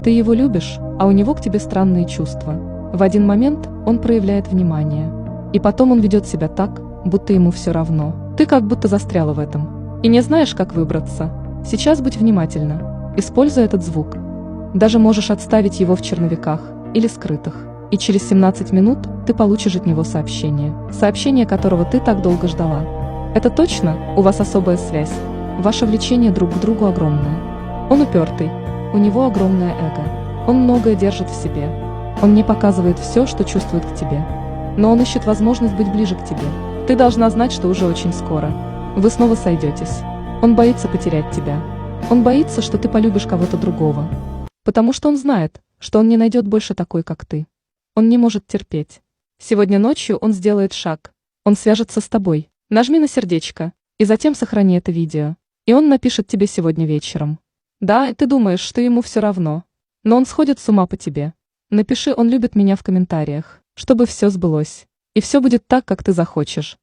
Ты его любишь, а у него к тебе странные чувства. В один момент он проявляет внимание. И потом он ведет себя так, будто ему все равно. Ты как будто застряла в этом. И не знаешь, как выбраться. Сейчас будь внимательна. Используй этот звук. Даже можешь отставить его в черновиках или скрытых. И через 17 минут ты получишь от него сообщение которого ты так долго ждала. Это точно, у вас особая связь. Ваше влечение друг к другу огромное. Он упертый, у него огромное эго. Он многое держит в себе. Он не показывает все, что чувствует к тебе. Но он ищет возможность быть ближе к тебе. Ты должна знать, что уже очень скоро вы снова сойдетесь. Он боится потерять тебя. Он боится, что ты полюбишь кого-то другого. Потому что он знает, что он не найдет больше такой, как ты. Он не может терпеть. Сегодня ночью он сделает шаг. Он свяжется с тобой. Нажми на сердечко, и затем сохрани это видео. И он напишет тебе сегодня вечером. Да, ты думаешь, что ему все равно. Но он сходит с ума по тебе. Напиши «Он любит меня» в комментариях, чтобы все сбылось. И все будет так, как ты захочешь.